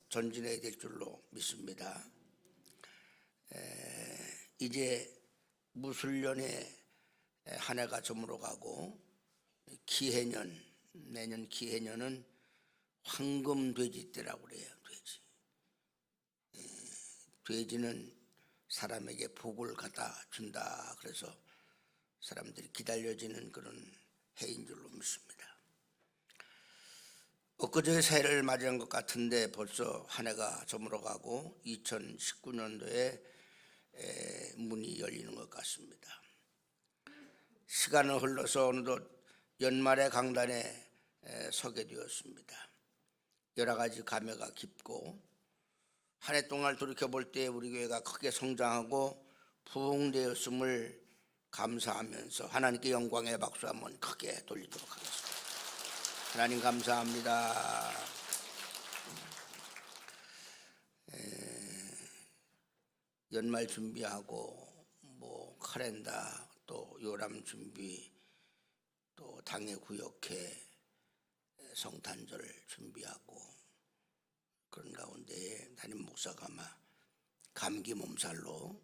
전진해야 될 줄로 믿습니다. 이제 무술년에 한 해가 저물어가고 기해년, 내년 기해년은 황금돼지 때라고 그래요. 돼지는 사람에게 복을 갖다 준다. 그래서 사람들이 기다려지는 그런 해인 줄로 믿습니다. 엊그제 새해를 맞이한 것 같은데 벌써 한 해가 저물어가고 2019년도에 문이 열리는 것 같습니다. 시간은 흘러서 어느덧 연말의 강단에 서게 되었습니다. 여러 가지 감회가 깊고 한 해 동안 돌이켜볼 때 우리 교회가 크게 성장하고 부흥되었음을 감사하면서 하나님께 영광의 박수 한번 크게 돌리도록 하겠습니다. 하나님 감사합니다. 연말 준비하고 카렌다 또 요람 준비 또 당회 구역회 성탄절 준비하고 그런 가운데 담임 목사가 아마 감기 몸살로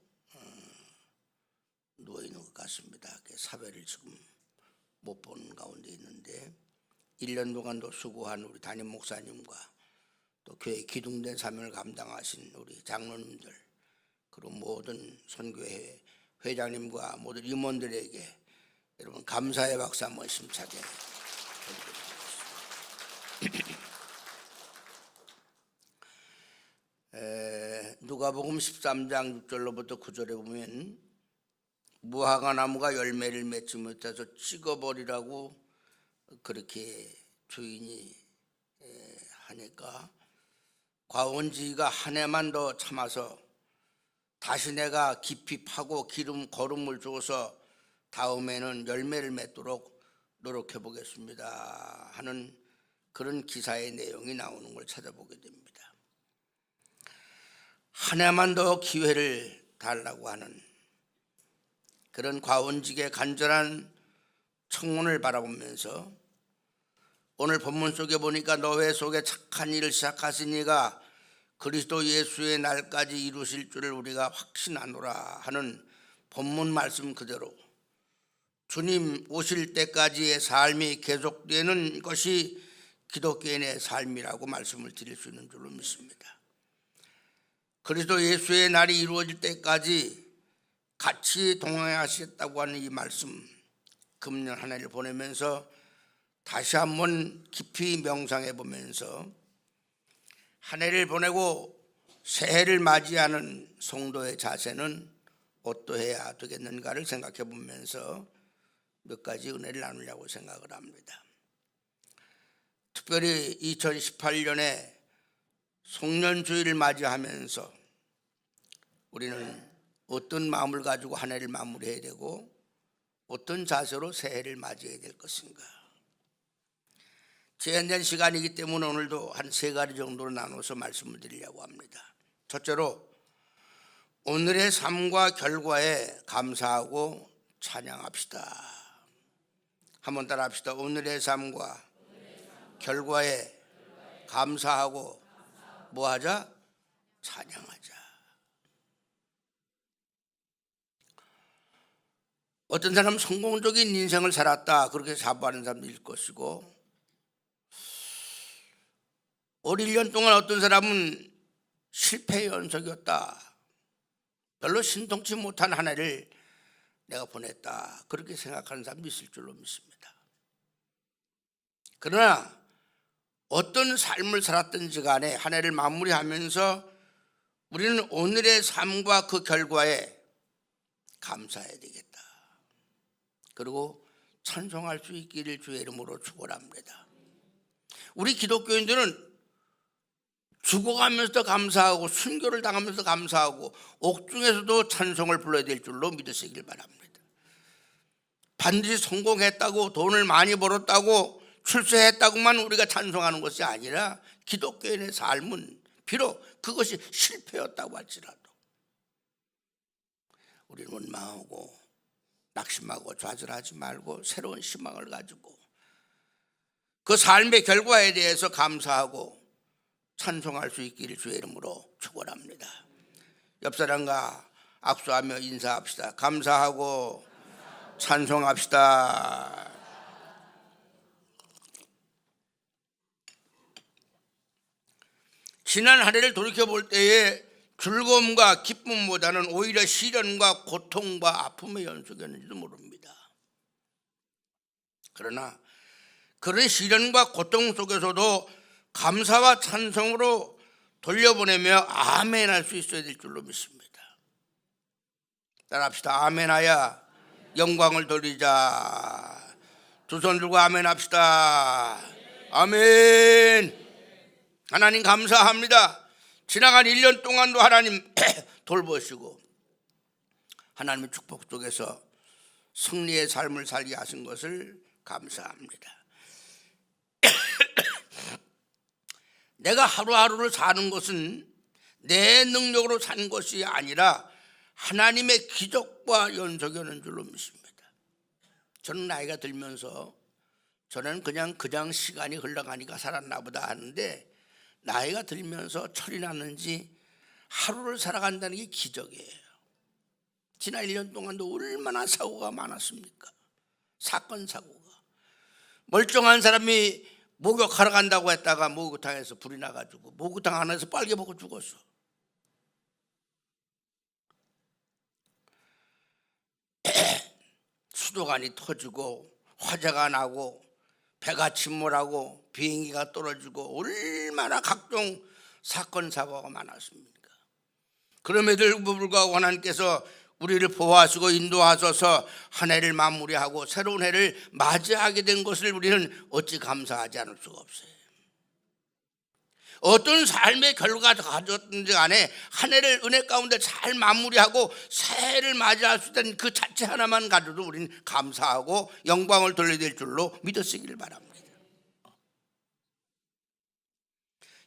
누워있는 것 같습니다. 사회를 지금 못 보는 가운데 있는데 1년 동안도 수고한 우리 담임 목사님과 또 교회 기둥된 사명을 감당하신 우리 장로님들 그리고 모든 선교회 회장님과 모든 임원들에게 여러분 감사의 박수 한번 힘차게 해드리겠습니다. 누가복음 13장 6절로부터 9절에 보면 무화과 나무가 열매를 맺지 못해서 찍어버리라고 그렇게 주인이 하니까 과원지기가 한 해만 더 참아서 다시 내가 깊이 파고 거름을 주어서 다음에는 열매를 맺도록 노력해 보겠습니다 하는 그런 기사의 내용이 나오는 걸 찾아보게 됩니다. 한 해만 더 기회를 달라고 하는 그런 과원직의 간절한 청혼을 바라보면서 오늘 본문 속에 보니까 너회 속에 착한 일을 시작하시니가 그리스도 예수의 날까지 이루실 줄을 우리가 확신하노라 하는 본문 말씀 그대로 주님 오실 때까지의 삶이 계속되는 것이 기독교인의 삶이라고 말씀을 드릴 수 있는 줄로 믿습니다. 그리스도 예수의 날이 이루어질 때까지 같이 동행하시겠다고 하는 이 말씀 금년 한 해를 보내면서 다시 한번 깊이 명상해 보면서 한 해를 보내고 새해를 맞이하는 성도의 자세는 어떠해야 되겠는가를 생각해 보면서 몇 가지 은혜를 나누려고 생각을 합니다. 특별히 2018년에 송년주의를 맞이하면서 우리는 어떤 마음을 가지고 한 해를 마무리해야 되고 어떤 자세로 새해를 맞이해야 될 것인가. 제한된 시간이기 때문에 오늘도 한 3가지 정도로 나눠서 말씀을 드리려고 합니다. 첫째로 오늘의 삶과 결과에 감사하고 찬양합시다. 한번 따라 합시다. 오늘의 삶과 결과에 감사하고 뭐하자? 찬양하자. 어떤 사람은 성공적인 인생을 살았다 그렇게 자부하는 사람들일 것이고 올 1년 동안 어떤 사람은 실패의 연속이었다. 별로 신통치 못한 한 해를 내가 보냈다 그렇게 생각하는 사람도 있을 줄로 믿습니다. 그러나 어떤 삶을 살았든지 간에 한 해를 마무리하면서 우리는 오늘의 삶과 그 결과에 감사해야 되겠다. 그리고 찬송할 수 있기를 주의 이름으로 축원합니다. 우리 기독교인들은 죽어가면서도 감사하고 순교를 당하면서 감사하고 옥중에서도 찬송을 불러야 될 줄로 믿으시길 바랍니다. 반드시 성공했다고 돈을 많이 벌었다고 출세했다고만 우리가 찬송하는 것이 아니라 기독교인의 삶은 비록 그것이 실패였다고 할지라도 우리는 원망하고 낙심하고 좌절하지 말고 새로운 희망을 가지고 그 삶의 결과에 대해서 감사하고 찬송할 수 있기를 주의 이름으로 축원합니다. 옆 사람과 악수하며 인사합시다. 감사하고 찬송합시다. 지난 한 해를 돌이켜볼 때에 즐거움과 기쁨보다는 오히려 시련과 고통과 아픔의 연속이었는지도 모릅니다. 그러나 그런 시련과 고통 속에서도 감사와 찬송으로 돌려보내며 아멘 할 수 있어야 될 줄로 믿습니다. 따라합시다. 아멘하여 영광을 돌리자. 두 손 들고 아멘 합시다. 아멘. 하나님 감사합니다. 지나간 1년 동안도 하나님 돌보시고 하나님의 축복 속에서 승리의 삶을 살게 하신 것을 감사합니다. 내가 하루하루를 사는 것은 내 능력으로 산 것이 아니라 하나님의 기적과 연속이었는 줄로 믿습니다. 저는 나이가 들면서 저는 그냥 시간이 흘러가니까 살았나 보다 하는데 나이가 들면서 철이 났는지 하루를 살아간다는 게 기적이에요. 지난 1년 동안도 얼마나 사고가 많았습니까? 사건 사고가. 멀쩡한 사람이 목욕하러 간다고 했다가 목욕탕에서 불이 나가지고 목욕탕 안에서 빨개 먹고 죽었어. 수도관이 터지고 화재가 나고 배가 침몰하고 비행기가 떨어지고 얼마나 각종 사건 사고가 많았습니까? 그럼에도 불구하고 하나님께서 우리를 보호하시고 인도하셔서 한 해를 마무리하고 새로운 해를 맞이하게 된 것을 우리는 어찌 감사하지 않을 수가 없어요. 어떤 삶의 결과가 가졌든지 간에 한 해를 은혜 가운데 잘 마무리하고 새해를 맞이할 수 있다는 그 자체 하나만 가져도 우리는 감사하고 영광을 돌려야 될 줄로 믿으시길 바랍니다.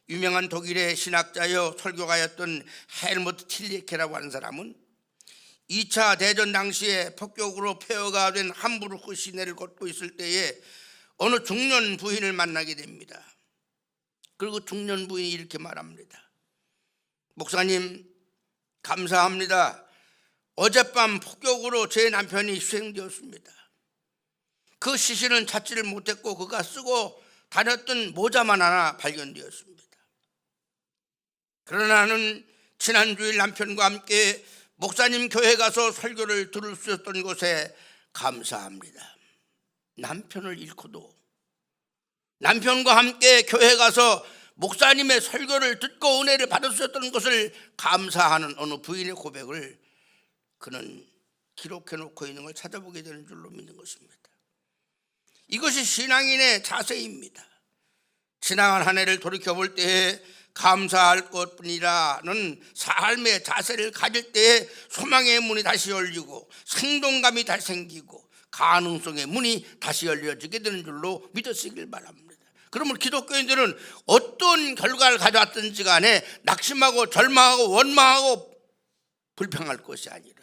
유명한 독일의 신학자여 설교가였던 헬무트 틸리케라고 하는 사람은 2차 대전 당시에 폭격으로 폐허가 된 함부르크 시내를 걷고 있을 때에 어느 중년 부인을 만나게 됩니다. 그리고 중년 부인이 이렇게 말합니다. 목사님 감사합니다. 어젯밤 폭격으로 제 남편이 희생되었습니다. 그 시신은 찾지를 못했고 그가 쓰고 다녔던 모자만 하나 발견되었습니다. 그러나 나는 지난 주일 남편과 함께 목사님 교회 가서 설교를 들을 수 있었던 것에 감사합니다. 남편을 잃고도 남편과 함께 교회 가서 목사님의 설교를 듣고 은혜를 받을 수 있었던 것을 감사하는 어느 부인의 고백을 그는 기록해 놓고 있는 걸 찾아보게 되는 줄로 믿는 것입니다. 이것이 신앙인의 자세입니다. 지나간 한 해를 돌이켜볼 때에 감사할 것뿐이라는 삶의 자세를 가질 때에 소망의 문이 다시 열리고 생동감이 다시 생기고 가능성의 문이 다시 열려지게 되는 줄로 믿으시길 바랍니다. 그러면 기독교인들은 어떤 결과를 가져왔든지 간에 낙심하고 절망하고 원망하고 불평할 것이 아니라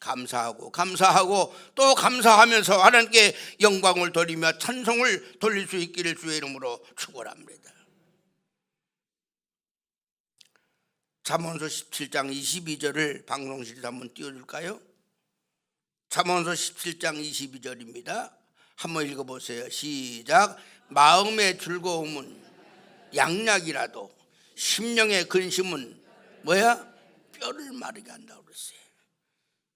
감사하고 또 감사하면서 하나님께 영광을 돌리며 찬송을 돌릴 수 있기를 주의 이름으로 축원합니다. 잠언서 17장 22절을 방송실에서 한번 띄워줄까요? 잠언서 17장 22절입니다. 한번 읽어보세요. 시작. 마음의 즐거움은 양약이라도 심령의 근심은 뭐야? 뼈를 마르게 한다고 그랬어요.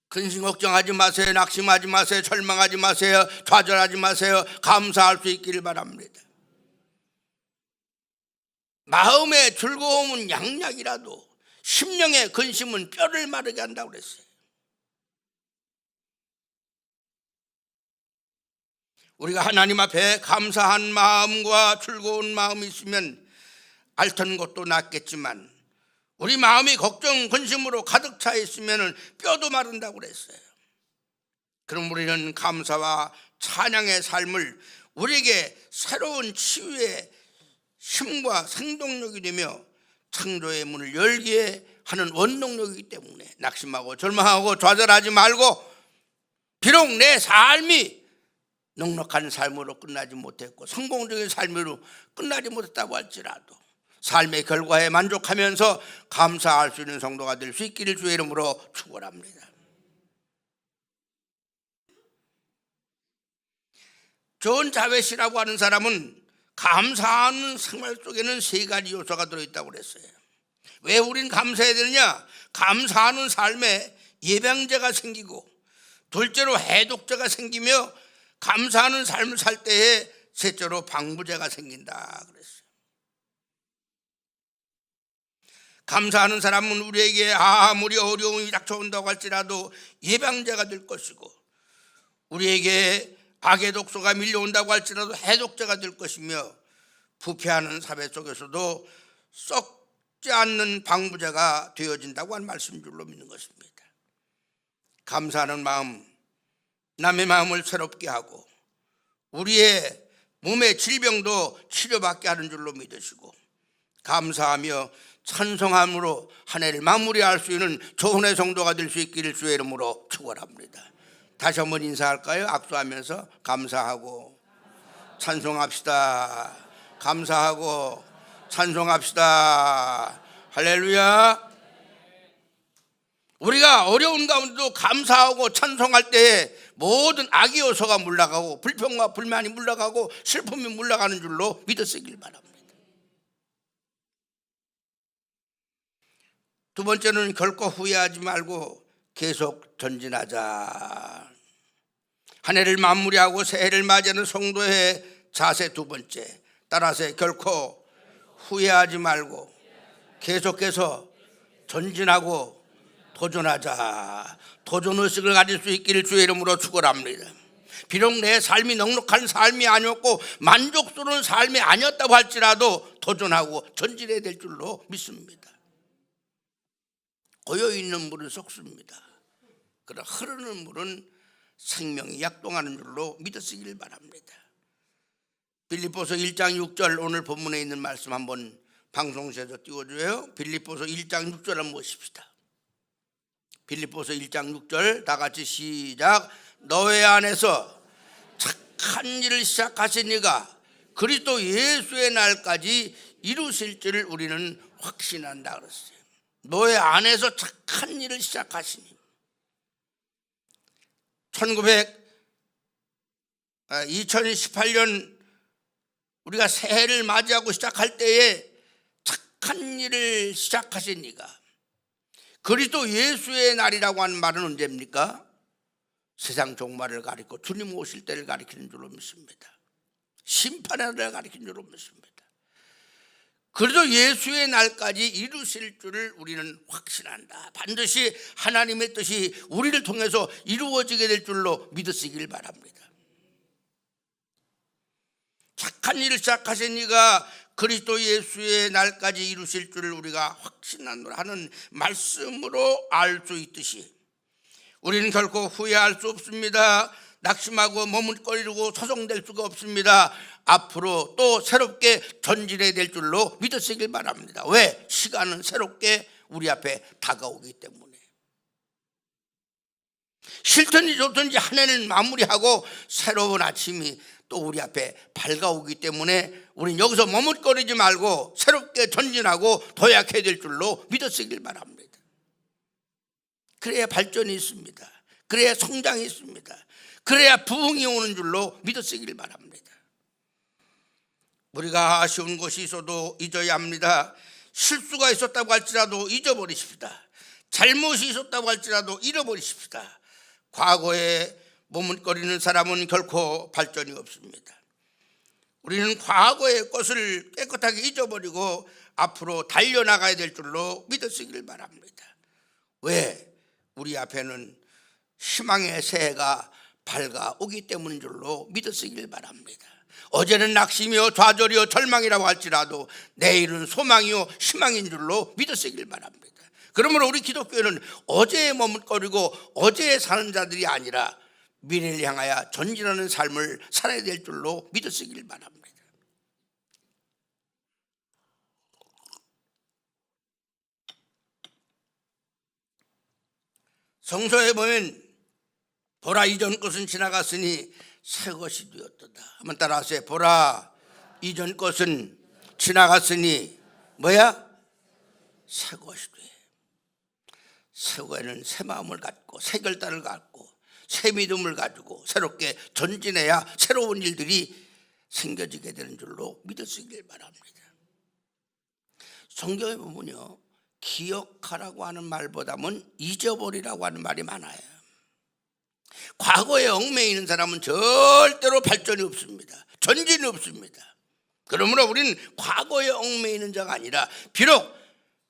근심 걱정하지 마세요. 낙심하지 마세요. 절망하지 마세요. 좌절하지 마세요. 감사할 수 있기를 바랍니다. 마음의 즐거움은 양약이라도 심령의 근심은 뼈를 마르게 한다고 그랬어요. 우리가 하나님 앞에 감사한 마음과 즐거운 마음이 있으면 앓던 것도 낫겠지만 우리 마음이 걱정, 근심으로 가득 차 있으면 뼈도 마른다고 그랬어요. 그럼 우리는 감사와 찬양의 삶을 우리에게 새로운 치유의 힘과 생동력이 되며 창조의 문을 열게 하는 원동력이기 때문에 낙심하고 절망하고 좌절하지 말고 비록 내 삶이 넉넉한 삶으로 끝나지 못했고 성공적인 삶으로 끝나지 못했다고 할지라도 삶의 결과에 만족하면서 감사할 수 있는 성도가 될 수 있기를 주의 이름으로 축원합니다. 존 자웨시라고 하는 사람은 감사하는 생활 속에는 세 가지 요소가 들어있다고 그랬어요. 왜 우린 감사해야 되느냐? 감사하는 삶에 예방제가 생기고, 둘째로 해독제가 생기며, 감사하는 삶을 살 때에 셋째로 방부제가 생긴다 그랬어요. 감사하는 사람은 우리에게 아무리 어려움이 닥쳐온다고 할지라도 예방제가 될 것이고, 우리에게 악의 독소가 밀려온다고 할지라도 해독제가 될 것이며, 부패하는 사회 속에서도 썩지 않는 방부제가 되어진다고 하는 말씀 줄로 믿는 것입니다. 감사하는 마음, 남의 마음을 새롭게 하고 우리의 몸의 질병도 치료받게 하는 줄로 믿으시고, 감사하며 찬송함으로 한 해를 마무리할 수 있는 좋은 성도가 될 수 있기를 주의 이름으로 축원합니다. 다시 한번 인사할까요? 악수하면서 감사하고 찬송합시다. 감사하고 찬송합시다. 할렐루야. 우리가 어려운 가운데도 감사하고 찬송할 때에 모든 악의 요소가 물러가고, 불평과 불만이 물러가고, 슬픔이 물러가는 줄로 믿으시길 바랍니다. 두 번째는 결코 후회하지 말고 계속 전진하자. 한 해를 마무리하고 새해를 맞이하는 성도의 자세 두 번째, 따라서 결코 후회하지 말고 계속해서 전진하고 도전하자. 도전의식을 가질 수 있기를 주의 이름으로 축원합니다. 비록 내 삶이 넉넉한 삶이 아니었고 만족스러운 삶이 아니었다고 할지라도 도전하고 전진해야 될 줄로 믿습니다. 고여있는 물은 썩습니다. 그러나 흐르는 물은 생명이 약동하는 줄로 믿으시길 바랍니다. 빌립보서 1장 6절, 오늘 본문에 있는 말씀 한번 방송실에서 띄워줘요. 빌립보서 1장 6절 한번 보십시다. 빌립보서 1장 6절 다 같이 시작. 너의 안에서 착한 일을 시작하신 이가 그리스도 예수의 날까지 이루실 줄을 우리는 확신한다 그랬어요. 너의 안에서 착한 일을 시작하시니, 2018년 우리가 새해를 맞이하고 시작할 때에 착한 일을 시작하신 이가, 그리스도 예수의 날이라고 하는 말은 언제입니까? 세상 종말을 가리고 주님 오실 때를 가리키는 줄로 믿습니다. 심판의 날을 가리키는 줄로 믿습니다. 그래도 예수의 날까지 이루실 줄을 우리는 확신한다. 반드시 하나님의 뜻이 우리를 통해서 이루어지게 될 줄로 믿으시길 바랍니다. 착한 일을 시작하신 이가 그리스도 예수의 날까지 이루실 줄을 우리가 확신하는 말씀으로 알 수 있듯이, 우리는 결코 후회할 수 없습니다. 낙심하고 머뭇거리고 소송될 수가 없습니다. 앞으로 또 새롭게 전진해야 될 줄로 믿으시길 바랍니다. 왜? 시간은 새롭게 우리 앞에 다가오기 때문에. 싫든지 좋든지 한 해는 마무리하고 새로운 아침이 또 우리 앞에 밝아오기 때문에 우리는 여기서 머뭇거리지 말고 새롭게 전진하고 도약해야 될 줄로 믿으시길 바랍니다. 그래야 발전이 있습니다. 그래야 성장이 있습니다. 그래야 부흥이 오는 줄로 믿으시길 바랍니다. 우리가 아쉬운 것이 있어도 잊어야 합니다. 실수가 있었다고 할지라도 잊어버리십시다. 잘못이 있었다고 할지라도 잃어버리십시다. 과거에 머뭇거리는 사람은 결코 발전이 없습니다. 우리는 과거의 것을 깨끗하게 잊어버리고 앞으로 달려나가야 될 줄로 믿으시길 바랍니다. 왜? 우리 앞에는 희망의 새해가 밝아오기 때문인 줄로 믿으시길 바랍니다. 어제는 낙심이요 좌절이요 절망이라고 할지라도 내일은 소망이요 희망인 줄로 믿으시길 바랍니다. 그러므로 우리 기독교는 어제에 머뭇거리고 어제에 사는 자들이 아니라 미래를 향하여 전진하는 삶을 살아야 될 줄로 믿으시길 바랍니다. 성서에 보면 보라 이전 것은 지나갔으니 새 것이 되었도다. 한번 따라하세요. 보라 이전 것은 지나갔으니 뭐야? 새 것이 돼. 새 것에는 새 마음을 갖고 새 결단을 갖고 새 믿음을 가지고 새롭게 전진해야 새로운 일들이 생겨지게 되는 줄로 믿으시길 바랍니다. 성경에 보면요, 기억하라고 하는 말보다는 잊어버리라고 하는 말이 많아요. 과거에 얽매여 있는 사람은 절대로 발전이 없습니다. 전진이 없습니다. 그러므로 우리는 과거에 얽매여 있는 자가 아니라 비록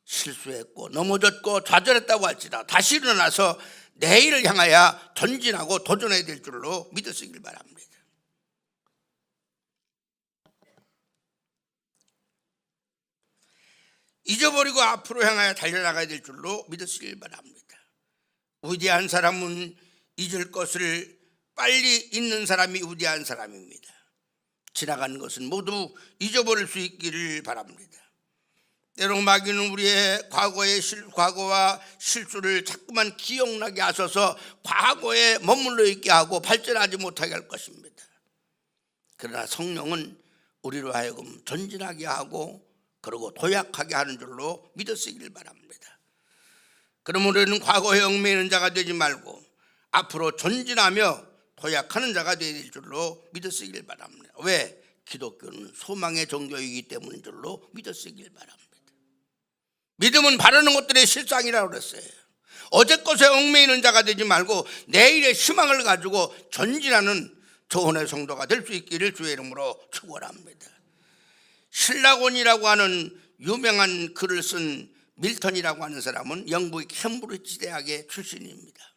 실수했고 넘어졌고 좌절했다고 할지라도 다시 일어나서 내일을 향하여 전진하고 도전해야 될 줄로 믿으시길 바랍니다. 잊어버리고 앞으로 향하여 달려나가야 될 줄로 믿으시길 바랍니다. 위대한 사람은 잊을 것을 빨리 잊는 사람이 위대한 사람입니다. 지나간 것은 모두 잊어버릴 수 있기를 바랍니다. 때론 마귀는 우리의 과거와 실수를 자꾸만 기억나게 하셔서 과거에 머물러 있게 하고 발전하지 못하게 할 것입니다. 그러나 성령은 우리로 하여금 전진하게 하고 그리고 도약하게 하는 줄로 믿으시길 바랍니다. 그러므로 우리는 과거에 얽매이는 자가 되지 말고 앞으로 전진하며 도약하는 자가 되어야 줄로 믿으시길 바랍니다. 왜? 기독교는 소망의 종교이기 때문인 줄로 믿으시길 바랍니다. 믿음은 바라는 것들의 실상이라고 그랬어요. 어제 것에 얽매이는 자가 되지 말고 내일의 희망을 가지고 전진하는 조언의 성도가 될 수 있기를 주의 이름으로 축원합니다. 신라곤이라고 하는 유명한 글을 쓴 밀턴이라고 하는 사람은 영국의 캠브리지 대학의 출신입니다.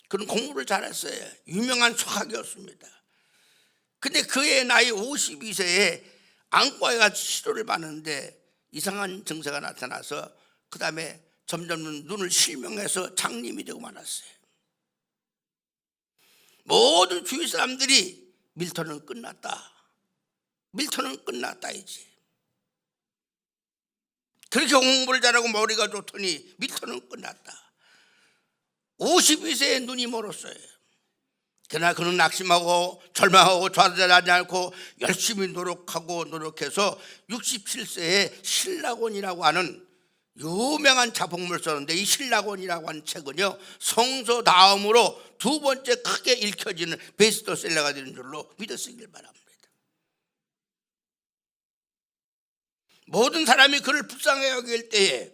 그는 공부를 잘했어요. 유명한 수학이었습니다. 근데 그의 나이 52세에 안과에 가서 치료를 받는데 이상한 증세가 나타나서 그 다음에 점점 눈을 실명해서 장님이 되고 말았어요. 모든 주위 사람들이 밀턴은 끝났다. 밀턴은 끝났다 이제. 그렇게 공부를 잘하고 머리가 좋더니 밀턴은 끝났다. 52세에 눈이 멀었어요. 그러나 그는 낙심하고 절망하고 좌절하지 않고 열심히 노력해서 67세에 신라곤이라고 하는 유명한 자폭문을 썼는데 이 신라곤이라고 하는 책은요 성서 다음으로 두 번째 크게 읽혀지는 베스트셀러가 되는 줄로 믿으시길 바랍니다. 모든 사람이 그를 불쌍히 여길 때에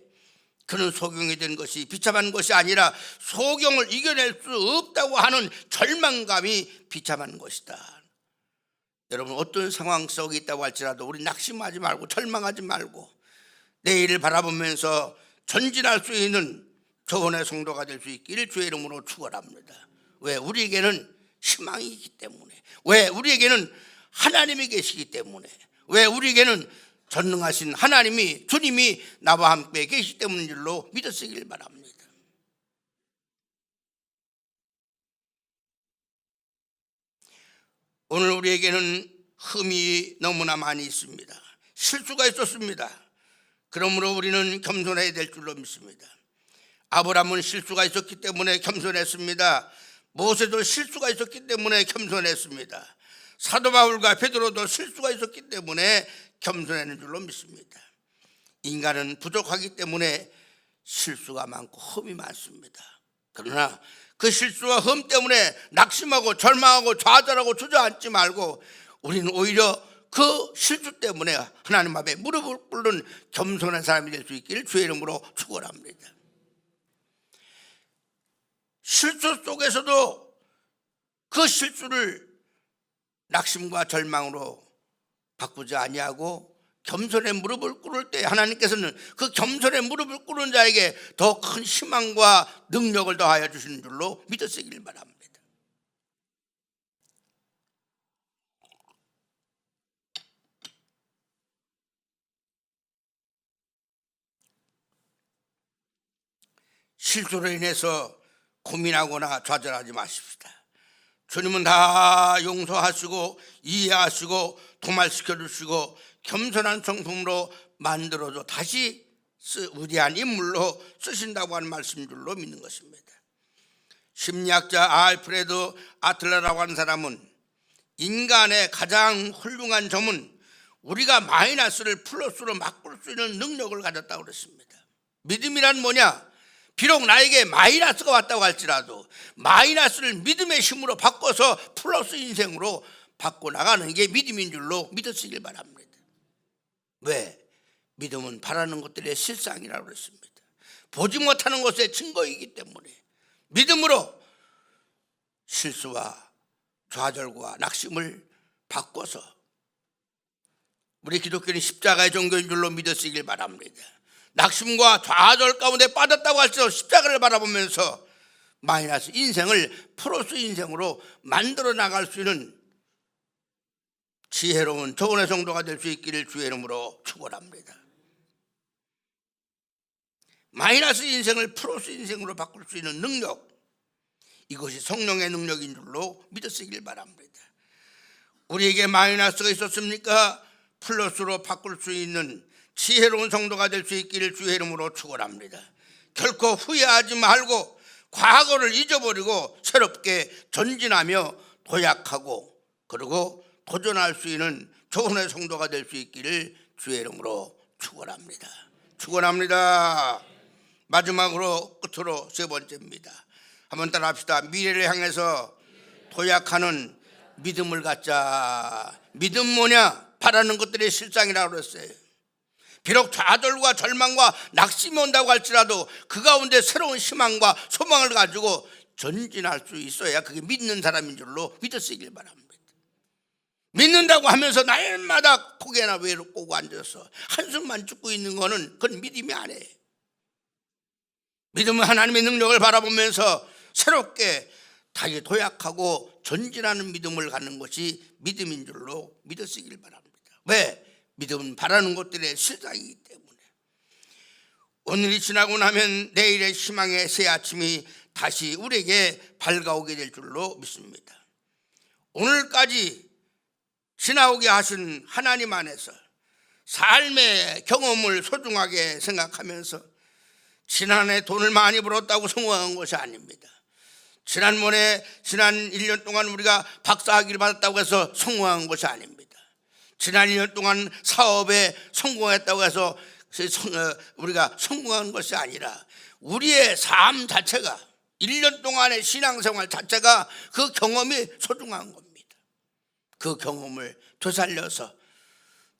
그는 소경이 된 것이 비참한 것이 아니라 소경을 이겨낼 수 없다고 하는 절망감이 비참한 것이다. 여러분 어떤 상황 속에 있다고 할지라도 우리 낙심하지 말고 절망하지 말고 내일을 바라보면서 전진할 수 있는 조언의 성도가 될 수 있기를 주의 이름으로 축원합니다. 왜? 우리에게는 희망이 있기 때문에. 왜? 우리에게는 하나님이 계시기 때문에. 왜? 우리에게는 전능하신 하나님이 주님이 나와 함께 계시기 때문인 줄로 믿으시길 바랍니다. 오늘 우리에게는 흠이 너무나 많이 있습니다. 실수가 있었습니다. 그러므로 우리는 겸손해야 될 줄로 믿습니다. 아브라함은 실수가 있었기 때문에 겸손했습니다. 모세도 실수가 있었기 때문에 겸손했습니다. 사도 바울과 베드로도 실수가 있었기 때문에 겸손하는 줄로 믿습니다. 인간은 부족하기 때문에 실수가 많고 흠이 많습니다. 그러나 그 실수와 흠 때문에 낙심하고 절망하고 좌절하고 주저앉지 말고 우리는 오히려 그 실수 때문에 하나님 앞에 무릎을 꿇는 겸손한 사람이 될 수 있기를 주의 이름으로 축원합니다. 실수 속에서도 그 실수를 낙심과 절망으로 바꾸지 아니하고 겸손의 무릎을 꿇을 때 하나님께서는 그 겸손의 무릎을 꿇은 자에게 더 큰 희망과 능력을 더하여 주시는 줄로 믿으시길 바랍니다. 실수로 인해서 고민하거나 좌절하지 마십시다. 주님은 다 용서하시고 이해하시고 도말시켜 주시고 겸손한 성품으로 만들어서 다시 위대한 인물로 쓰신다고 하는 말씀인 줄로 믿는 것입니다. 심리학자 알프레드 아틀러라고 하는 사람은 인간의 가장 훌륭한 점은 우리가 마이너스를 플러스로 바꿀 수 있는 능력을 가졌다고 그랬습니다. 믿음이란 뭐냐? 비록 나에게 마이너스가 왔다고 할지라도 마이너스를 믿음의 힘으로 바꿔서 플러스 인생으로 바꿔 나가는 게 믿음인 줄로 믿으시길 바랍니다. 왜? 믿음은 바라는 것들의 실상이라고 그랬습니다. 보지 못하는 것의 증거이기 때문에 믿음으로 실수와 좌절과 낙심을 바꿔서 우리 기독교는 십자가의 종교인 줄로 믿으시길 바랍니다. 낙심과 좌절 가운데 빠졌다고 할지라도 십자가를 바라보면서 마이너스 인생을 플러스 인생으로 만들어 나갈 수 있는 지혜로운 조언의 성도가 될 수 있기를 주의 이름으로 축원합니다. 마이너스 인생을 플러스 인생으로 바꿀 수 있는 능력, 이것이 성령의 능력인 줄로 믿으시길 바랍니다. 우리에게 마이너스가 있었습니까? 플러스로 바꿀 수 있는 지혜로운 성도가 될 수 있기를 주의 이름으로 축원합니다. 결코 후회하지 말고 과거를 잊어버리고 새롭게 전진하며 도약하고 그리고 도전할 수 있는 조언의 성도가 될 수 있기를 주의 이름으로 축원합니다. 축원합니다. 마지막으로 끝으로 세 번째입니다. 한번 따라합시다. 미래를 향해서 도약하는 믿음을 갖자. 믿음 뭐냐? 바라는 것들의 실상이라고 그랬어요. 비록 좌절과 절망과 낙심이 온다고 할지라도 그 가운데 새로운 희망과 소망을 가지고 전진할 수 있어야 그게 믿는 사람인 줄로 믿으시길 바랍니다. 믿는다고 하면서 날마다 고개나 외로 꼬고 앉아서 한숨만 죽고 있는 거는 그건 믿음이 아니에요. 믿음은 하나님의 능력을 바라보면서 새롭게 다시 도약하고 전진하는 믿음을 갖는 것이 믿음인 줄로 믿으시길 바랍니다. 왜? 믿음은 바라는 것들의 실상이기 때문에 오늘이 지나고 나면 내일의 희망의 새 아침이 다시 우리에게 밝아오게 될 줄로 믿습니다. 오늘까지 지나오게 하신 하나님 안에서 삶의 경험을 소중하게 생각하면서 지난해 돈을 많이 벌었다고 성공한 것이 아닙니다. 지난 1년 동안 우리가 박사학위를 받았다고 해서 성공한 것이 아닙니다. 지난 1년 동안 사업에 성공했다고 해서 우리가 성공한 것이 아니라 우리의 삶 자체가 1년 동안의 신앙생활 자체가 그 경험이 소중한 겁니다. 그 경험을 되살려서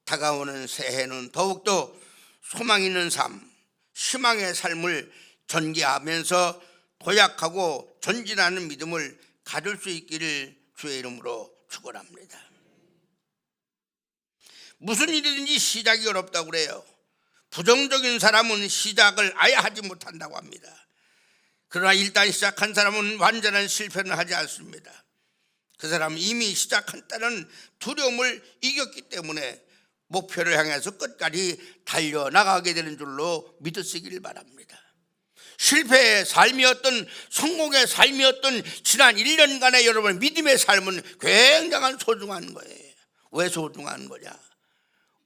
다가오는 새해는 더욱더 소망 있는 삶, 희망의 삶을 전개하면서 도약하고 전진하는 믿음을 가질 수 있기를 주의 이름으로 축원합니다. 무슨 일이든지 시작이 어렵다고 그래요. 부정적인 사람은 시작을 아예 하지 못한다고 합니다. 그러나 일단 시작한 사람은 완전한 실패는 하지 않습니다. 그 사람은 이미 시작한다는 두려움을 이겼기 때문에 목표를 향해서 끝까지 달려나가게 되는 줄로 믿으시길 바랍니다. 실패의 삶이었던 성공의 삶이었던 지난 1년간의 여러분의 믿음의 삶은 굉장한 소중한 거예요. 왜 소중한 거냐?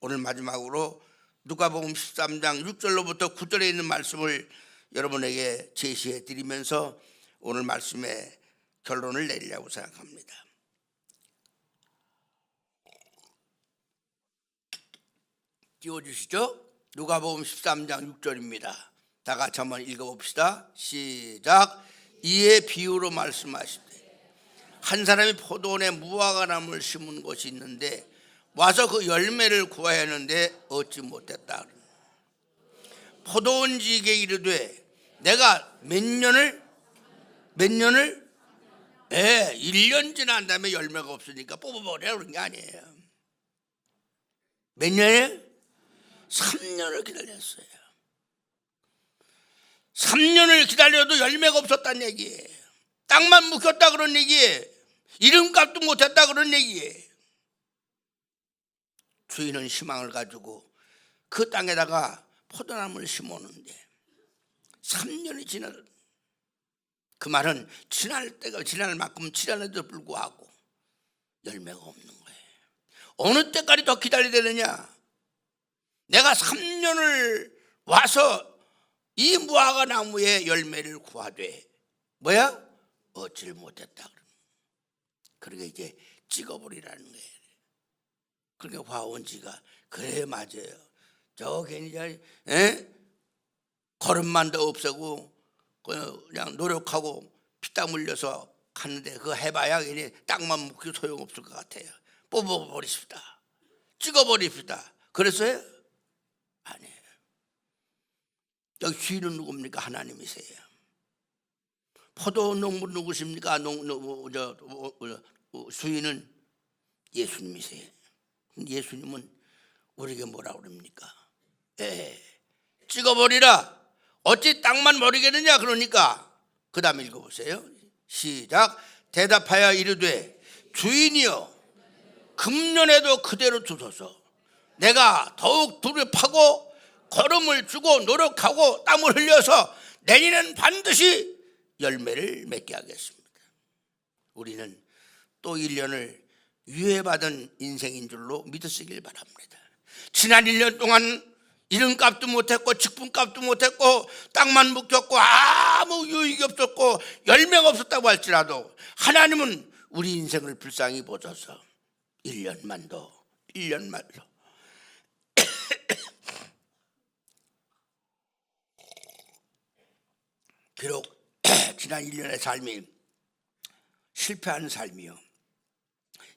오늘 마지막으로 누가복음 13장 6절로부터 9절에 있는 말씀을 여러분에게 제시해 드리면서 오늘 말씀의 결론을 내리려고 생각합니다. 띄워주시죠. 누가복음 13장 6절입니다. 다 같이 한번 읽어봅시다. 시작. 이에 비유로 말씀하시되 한 사람이 포도원에 무화과나무를 심은 곳이 있는데 와서 그 열매를 구하야 하는데 얻지 못했다. 포도원지에게 이르되 내가 몇 년을 1년 지난 다음에 열매가 없으니까 뽑아버려 그런 게 아니에요. 몇 년에? 3년을 기다렸어요. 3년을 기다려도 열매가 없었다는 얘기예요. 땅만 묵혔다 그런 얘기예요. 이름값도 못했다 그런 얘기예요. 주인은 희망을 가지고 그 땅에다가 포도나무를 심었는데 3년이 지나도 그 말은 지날 만큼 지났는데도 불구하고 열매가 없는 거예요. 어느 때까지 더 기다려야 되느냐? 내가 3년을 와서 이 무화과 나무의 열매를 구하되 뭐야? 얻지를 못했다. 그러게 이제 찍어버리라는 거예요. 그러니까 화원지가 그래 맞아요. 저 괜히 걸음만 더 없애고 그냥 노력하고 피땀 흘려서 갔는데 그거 해봐야 괜히 땅만 묻기 소용없을 것 같아요. 뽑아버립시다. 찍어버립시다. 그랬어요? 아니에요. 여기 주인은 누굽니까? 하나님이세요. 포도 농부 누구십니까? 주인은 예수님이세요. 예수님은 우리에게 뭐라 그럽니까? 찍어버리라. 어찌 땅만 버리겠느냐? 그러니까 그 다음 읽어보세요. 시작. 대답하여 이르되 주인이여 금년에도 그대로 두소서. 내가 더욱 둘을 파고 걸음을 주고 노력하고 땀을 흘려서 내년에는 반드시 열매를 맺게 하겠습니다. 우리는 또 1년을 유예받은 인생인 줄로 믿으시길 바랍니다. 지난 1년 동안 이름값도 못했고 직분값도 못했고 땅만 묶였고 아무 유익이 없었고 열매가 없었다고 할지라도 하나님은 우리 인생을 불쌍히 보셔서 1년만 더 비록 지난 1년의 삶이 실패하는 삶이요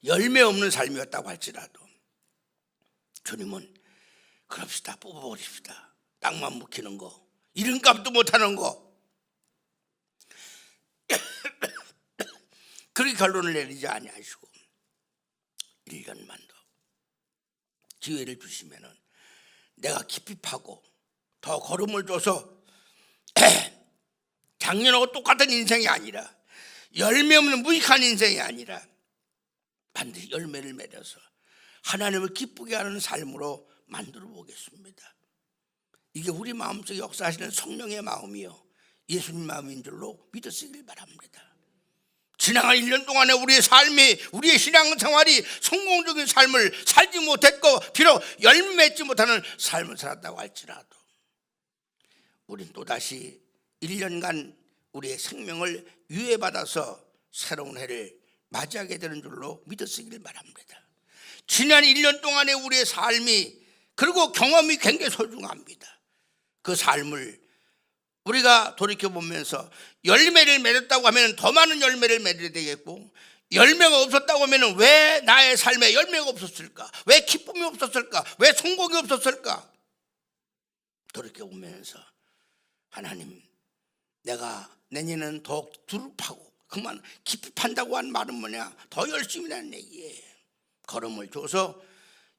열매 없는 삶이었다고 할지라도 주님은 그럽시다. 뽑아버립시다. 땅만 묵히는 거 이름값도 못하는 거 그렇게 결론을 내리지 아니하시고 1년만 더 기회를 주시면은 내가 깊이 파고 더 걸음을 줘서 작년하고 똑같은 인생이 아니라 열매 없는 무익한 인생이 아니라 반드시 열매를 맺어서 하나님을 기쁘게 하는 삶으로 만들어 보겠습니다. 이게 우리 마음속에 역사하시는 성령의 마음이요 예수님 마음인 줄로 믿으시길 바랍니다. 지나간 1년 동안에 우리의 삶이 우리의 신앙생활이 성공적인 삶을 살지 못했고 비록 열매 맺지 못하는 삶을 살았다고 할지라도 우리는 또다시 1년간 우리의 생명을 유예받아서 새로운 해를 맞이하게 되는 줄로 믿으시길 바랍니다. 지난 1년 동안의 우리의 삶이 그리고 경험이 굉장히 소중합니다. 그 삶을 우리가 돌이켜보면서 열매를 맺었다고 하면 더 많은 열매를 맺어야 되겠고 열매가 없었다고 하면 왜 나의 삶에 열매가 없었을까? 왜 기쁨이 없었을까? 왜 성공이 없었을까? 돌이켜보면서 하나님 내가 내년에는 더욱 두루 파고 그만 깊이 판다고 한 말은 뭐냐? 더 열심히 하는 얘기예요. 걸음을 줘서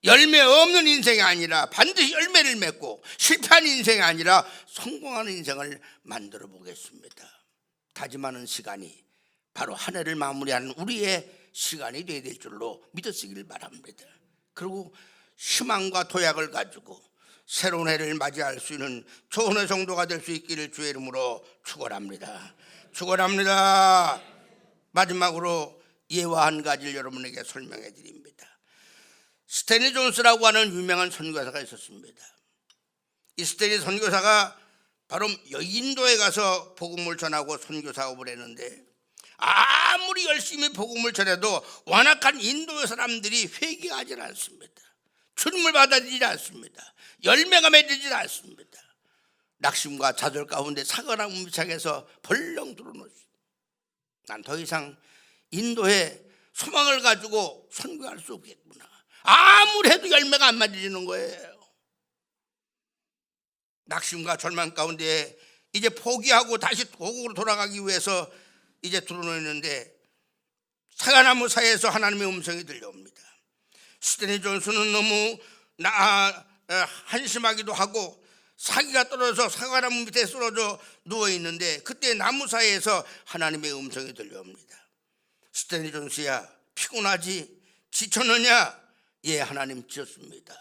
열매 없는 인생이 아니라 반드시 열매를 맺고 실패한 인생이 아니라 성공하는 인생을 만들어 보겠습니다. 다짐하는 시간이 바로 한 해를 마무리하는 우리의 시간이 되어야 될 줄로 믿으시길 바랍니다. 그리고 희망과 도약을 가지고 새로운 해를 맞이할 수 있는 좋은 해 성도가 될 수 있기를 주의 이름으로 축원합니다. 축원합니다. 마지막으로 예화 한 가지를 여러분에게 설명해 드립니다. 스탠리 존스라고 하는 유명한 선교사가 있었습니다. 이 스탠리 선교사가 바로 인도에 가서 복음을 전하고 선교 사업을 했는데 아무리 열심히 복음을 전해도 완악한 인도 사람들이 회개하지 않습니다. 주님을 받아들이지 않습니다. 열매가 맺히지 않습니다. 낙심과 좌절 가운데 사과나무 밑창에서 벌렁 들어놓습니다. 난 더 이상 인도에 소망을 가지고 선교할 수 없겠구나. 아무리 해도 열매가 안 맺어지는 거예요. 낙심과 절망 가운데 이제 포기하고 다시 고국으로 돌아가기 위해서 이제 들어놓는데 사과나무 사이에서 하나님의 음성이 들려옵니다. 스탠리 존스는 너무 한심하기도 하고 사기가 떨어져서 사과나무 밑에 쓰러져 누워있는데 그때 나무 사이에서 하나님의 음성이 들려옵니다. 스탠리 존스야 피곤하지? 지쳤느냐? 예 하나님 지쳤습니다.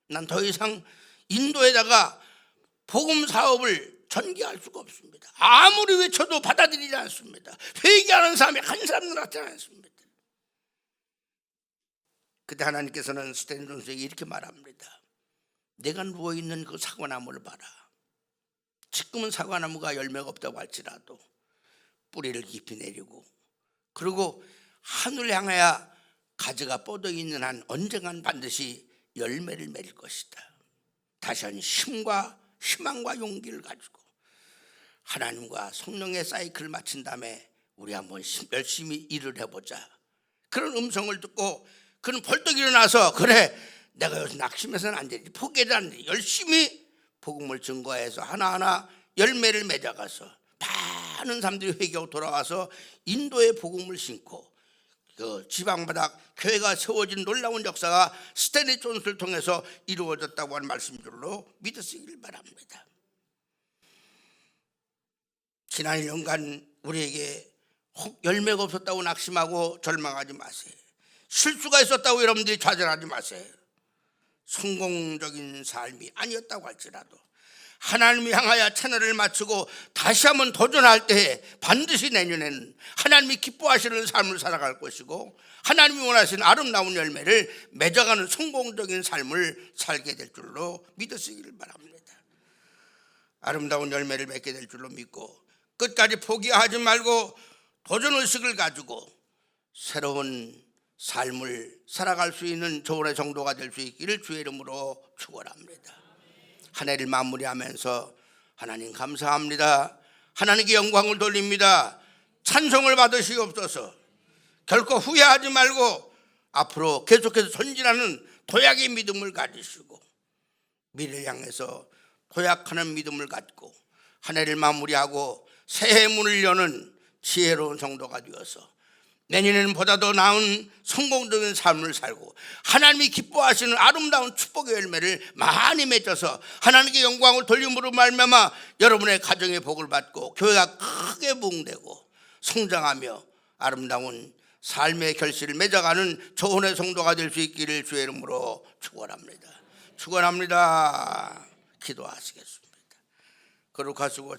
난 더 이상 인도에다가 복음 사업을 전개할 수가 없습니다. 아무리 외쳐도 받아들이지 않습니다. 회개하는 사람이 한 사람도 나지 않습니다. 그때 하나님께서는 스탠리 존스에게 이렇게 말합니다. 내가 누워있는 그 사과나무를 봐라. 지금은 사과나무가 열매가 없다고 할지라도 뿌리를 깊이 내리고 그리고 하늘을 향하여 가지가 뻗어 있는 한 언젠간 반드시 열매를 맺을 것이다. 다시 한 힘과 희망과 용기를 가지고 하나님과 성령의 사이클을 마친 다음에 우리 한번 열심히 일을 해보자. 그런 음성을 듣고 그는 벌떡 일어나서 그래 내가 여기서 낙심해서는 안 되지, 포기해도 안 되지, 열심히 복음을 증거해서 하나하나 열매를 맺어가서 많은 사람들이 회개하고 돌아와서 인도의 복음을 신고 그 지방바닥 교회가 세워진 놀라운 역사가 스탠리 존스를 통해서 이루어졌다고 하는 말씀들로 믿으시길 바랍니다. 지난 1년간 우리에게 혹 열매가 없었다고 낙심하고 절망하지 마세요. 실수가 있었다고 여러분들이 좌절하지 마세요. 성공적인 삶이 아니었다고 할지라도 하나님을 향하여 채널을 맞추고 다시 한번 도전할 때 반드시 내년에는 하나님이 기뻐하시는 삶을 살아갈 것이고 하나님이 원하시는 아름다운 열매를 맺어가는 성공적인 삶을 살게 될 줄로 믿으시기를 바랍니다. 아름다운 열매를 맺게 될 줄로 믿고 끝까지 포기하지 말고 도전의식을 가지고 새로운 삶을 살아갈 수 있는 조언의 정도가 될 수 있기를 주의 이름으로 축원합니다. 한 해를 마무리하면서 하나님 감사합니다. 하나님께 영광을 돌립니다. 찬송을 받으시옵소서. 결코 후회하지 말고 앞으로 계속해서 전진하는 도약의 믿음을 가지시고 미래를 향해서 도약하는 믿음을 갖고 한 해를 마무리하고 새해 문을 여는 지혜로운 성도가 되어서 내년에는 보다 더 나은 성공적인 삶을 살고 하나님이 기뻐하시는 아름다운 축복의 열매를 많이 맺어서 하나님께 영광을 돌림으로 말미암아 여러분의 가정의 복을 받고 교회가 크게 부흥되고 성장하며 아름다운 삶의 결실을 맺어가는 조언의 성도가 될 수 있기를 주의 이름으로 축원합니다. 축원합니다. 기도하시겠습니다. 거룩하시고